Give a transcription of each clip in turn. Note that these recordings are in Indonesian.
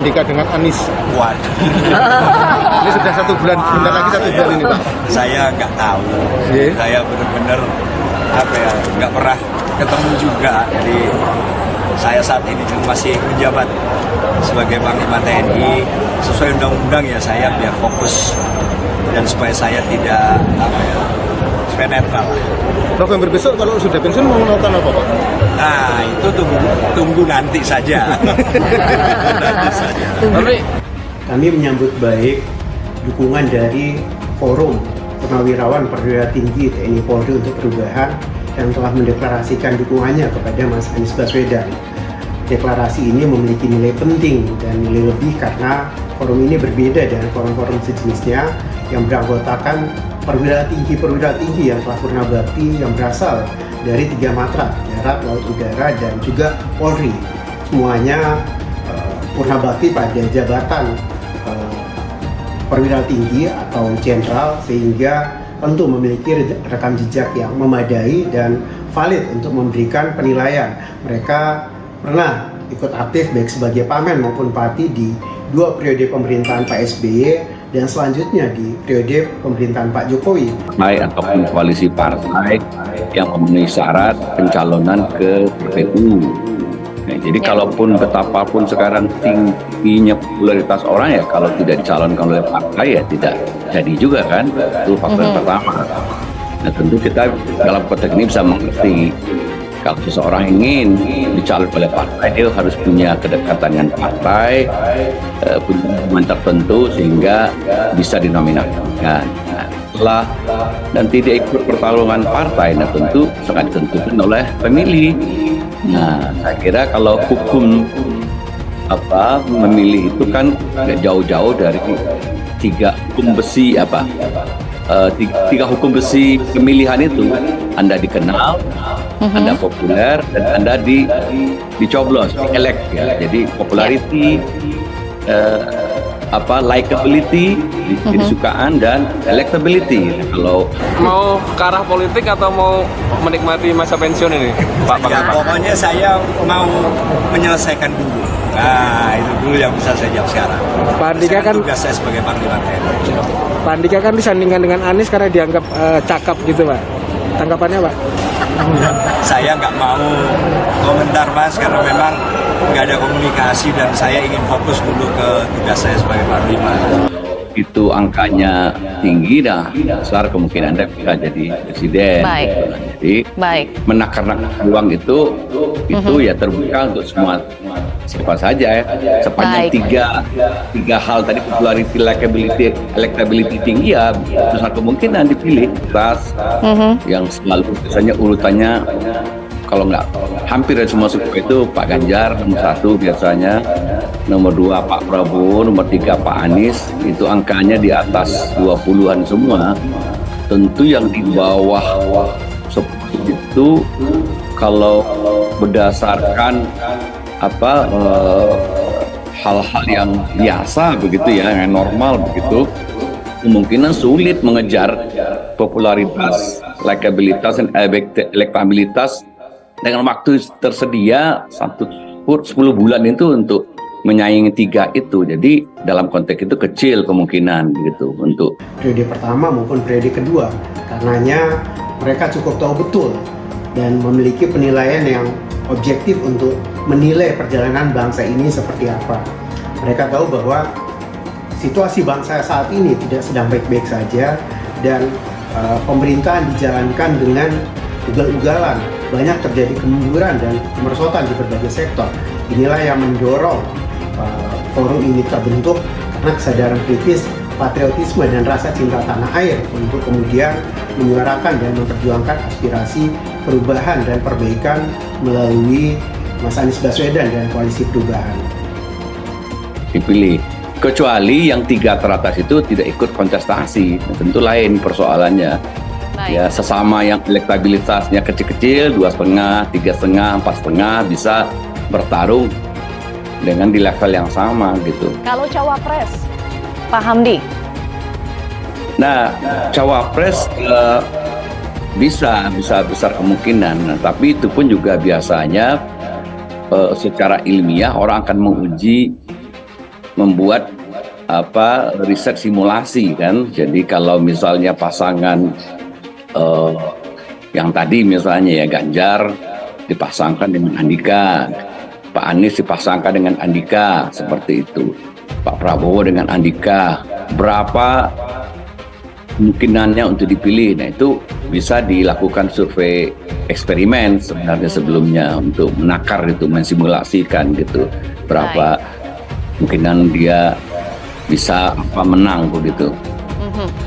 Nikah dengan Anies. Waduh, Ini sudah 1 bulan, sebentar lagi 1 bulan ini Pak. saya nggak tahu. Iya. Saya benar-benar nggak pernah ketemu juga. Jadi saya saat ini juga masih menjabat sebagai Panglima TNI. Sesuai undang-undang ya saya biar fokus dan supaya saya tidak supaya netral lah. November besok kalau sudah pensiun mau melakukan apa Pak? Nah itu tunggu nanti saja. Nanti saja. Tapi Kami menyambut baik dukungan dari Forum Purnawirawan Perwira Tinggi TNI Polri untuk Perubahan yang telah mendeklarasikan dukungannya kepada Mas Anies Baswedan. Deklarasi ini memiliki nilai penting dan nilai lebih karena forum ini berbeda dengan forum-forum sejenisnya yang beranggotakan perwira tinggi yang telah purna bakti yang berasal dari 3 matra, darat, laut, udara, dan juga Polri. Semuanya purna bakti pada jabatan perwira tinggi atau jenderal, sehingga tentu memiliki rekam jejak yang memadai dan valid untuk memberikan penilaian. Mereka pernah ikut aktif baik sebagai pamen maupun pati di 2 periode pemerintahan Pak SBY dan selanjutnya di periode pemerintahan Pak Jokowi. Partai ataupun koalisi partai yang memenuhi syarat pencalonan ke KPU. Nah, jadi kalaupun betapapun sekarang tingginya popularitas orang ya kalau tidak dicalonkan oleh partai ya tidak jadi juga kan, itu faktor yang pertama. Nah tentu kita dalam konteks ini bisa mengerti kalau seseorang ingin dicalonkan oleh partai dia harus punya kedekatan dengan partai, punya hubungan tertentu sehingga bisa dinominasikan. Nah, setelah nanti dia ikut pertarungan partai, nah tentu sangat ditentukan oleh pemilih. Nah, saya kira kalau hukum memilih itu kan nggak jauh-jauh dari 3 hukum besi tiga hukum besi pemilihan itu. Anda dikenal, Anda populer, dan Anda dicoblos, elect ya. Jadi popularity, likability, disukaan, dan electability. Nah, kalau mau ke arah politik atau mau menikmati masa pensiun ini, Pak? Ya, pokoknya saya mau menyelesaikan dulu. Nah, itu dulu yang bisa saya jawab sekarang. Pak Andika kan tugas saya sebagai Panglima TNI. Pak Andika kan disandingkan dengan Anies karena dianggap cakep gitu Pak. Tanggapannya Pak? Saya nggak mau komentar Mas karena memang nggak ada komunikasi dan saya ingin fokus dulu ke tugas saya sebagai Panglima. itu angkanya tinggi, nah besar kemungkinan Anda bisa jadi presiden. Baik. Jadi Baik. menakar-nakar peluang itu ya terbuka untuk semua siapa saja ya. Sepanjang tiga hal tadi, popularity, likability, electability tinggi, ya besar kemungkinan dipilih. Tas yang selalu biasanya urutannya kalau nggak hampir dari semua suku itu Pak Ganjar nomor 1 biasanya, nomor 2 Pak Prabowo, nomor 3 Pak Anies. Itu angkanya di atas 20-an semua. Tentu yang di bawah seperti itu kalau berdasarkan hal-hal yang biasa begitu ya, yang normal begitu, kemungkinan sulit mengejar popularitas, likabilitas, dan elektabilitas dengan waktu tersedia 10 bulan itu untuk menyaingi 3 itu. Jadi dalam konteks itu kecil kemungkinan gitu untuk Periode pertama maupun periode kedua, karenanya mereka cukup tahu betul dan memiliki penilaian yang objektif untuk menilai perjalanan bangsa ini seperti apa. Mereka tahu bahwa situasi bangsa saat ini tidak sedang baik-baik saja dan pemerintahan dijalankan dengan ugal-ugalan. Banyak terjadi kemunduran dan kemerosotan di berbagai sektor. Inilah yang mendorong forum ini terbentuk karena kesadaran kritis, patriotisme, dan rasa cinta tanah air untuk kemudian menyuarakan dan memperjuangkan aspirasi perubahan dan perbaikan melalui Mas Anies Baswedan dan Koalisi Perubahan. dipilih. Kecuali yang 3 teratas itu tidak ikut kontestasi, tentu lain persoalannya. Baik. Ya, sesama yang elektabilitasnya kecil-kecil, 2,5, 3,5, 4,5 bisa bertarung dengan di level yang sama gitu. Kalau cawapres, Pak Hamdi. Nah, cawapres bisa besar kemungkinan. Nah, tapi itu pun juga biasanya secara ilmiah orang akan menguji membuat riset simulasi kan. Jadi kalau misalnya pasangan yang tadi misalnya ya Ganjar dipasangkan dengan Andika, Pak Anies dipasangkan dengan Andika, seperti itu. Pak Prabowo dengan Andika, berapa kemungkinannya untuk dipilih. Nah, itu bisa dilakukan survei eksperimen sebenarnya sebelumnya untuk menakar itu, mensimulasikan gitu berapa kemungkinan dia bisa menang begitu.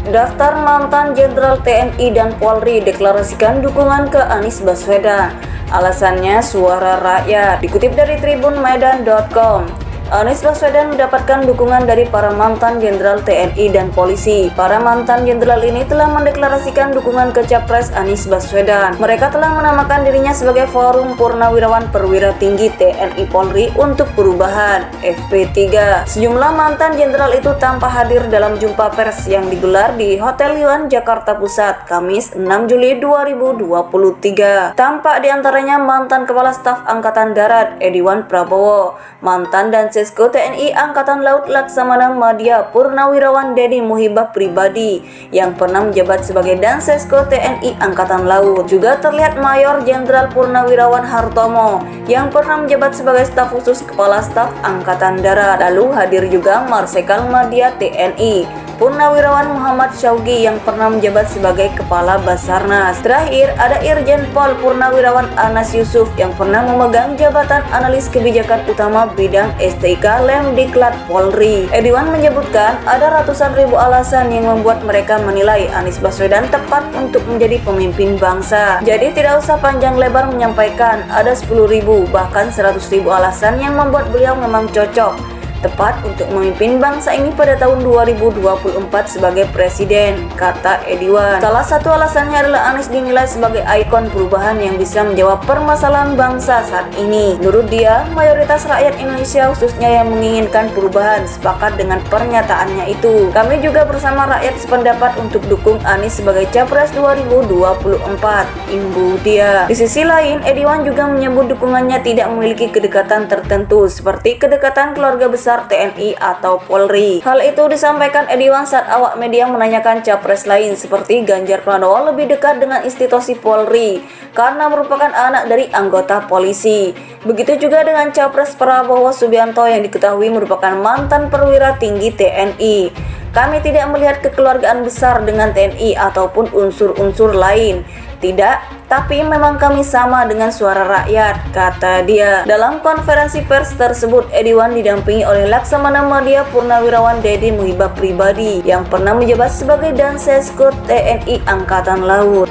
Daftar mantan Jenderal TNI dan Polri deklarasikan dukungan ke Anies Baswedan. Alasannya suara rakyat. Dikutip dari tribunmedan.com, Anies Baswedan mendapatkan dukungan dari para mantan Jenderal TNI dan Polisi. Para mantan Jenderal ini telah mendeklarasikan dukungan ke Capres Anies Baswedan. Mereka telah menamakan dirinya sebagai Forum Purnawirawan Perwira Tinggi TNI Polri untuk Perubahan (FP3). Sejumlah mantan Jenderal itu tanpa hadir dalam jumpa pers yang digelar di Hotel Yuan, Jakarta Pusat, Kamis 6 Juli 2023. Tampak diantaranya mantan Kepala Staf Angkatan Darat Ediwan Prabowo, mantan dan Sesko TNI Angkatan Laut Laksamana Madya Purnawirawan Deddy Muhibah Pribadi yang pernah menjabat sebagai Dansesko TNI Angkatan Laut. Juga terlihat Mayor Jenderal Purnawirawan Hartomo yang pernah menjabat sebagai staf khusus Kepala Staf Angkatan Darat. Lalu hadir juga Marsikal Madya TNI Purnawirawan Muhammad Syaugi yang pernah menjabat sebagai Kepala Basarnas. Terakhir ada Irjen Pol Purnawirawan Anas Yusuf yang pernah memegang jabatan analis kebijakan utama bidang STIK Lemdiklat Polri. Ediwan menyebutkan ada ratusan ribu alasan yang membuat mereka menilai Anies Baswedan tepat untuk menjadi pemimpin bangsa. Jadi tidak usah panjang lebar menyampaikan, ada 10.000 bahkan 100.000 alasan yang membuat beliau memang cocok tepat untuk memimpin bangsa ini pada tahun 2024 sebagai presiden, kata Ediwan. Salah satu alasannya adalah Anies dinilai sebagai ikon perubahan yang bisa menjawab permasalahan bangsa saat ini. Menurut dia, mayoritas rakyat Indonesia khususnya yang menginginkan perubahan sepakat dengan pernyataannya itu. Kami juga bersama rakyat sependapat untuk dukung Anies sebagai Capres 2024, imbu dia. Di sisi lain, Ediwan juga menyebut dukungannya tidak memiliki kedekatan tertentu seperti kedekatan keluarga besar TNI atau Polri. Hal itu disampaikan Ediwan saat awak media menanyakan capres lain seperti Ganjar Pranowo lebih dekat dengan institusi Polri karena merupakan anak dari anggota polisi. Begitu juga dengan capres Prabowo Subianto yang diketahui merupakan mantan perwira tinggi TNI. Kami tidak melihat kekeluargaan besar dengan TNI ataupun unsur-unsur lain. Tidak, tapi memang kami sama dengan suara rakyat, kata dia. Dalam konferensi pers tersebut, Ediwan didampingi oleh Laksamana Madya Purnawirawan Deddy Muhibah Pribadi yang pernah menjabat sebagai Dansesko TNI Angkatan Laut.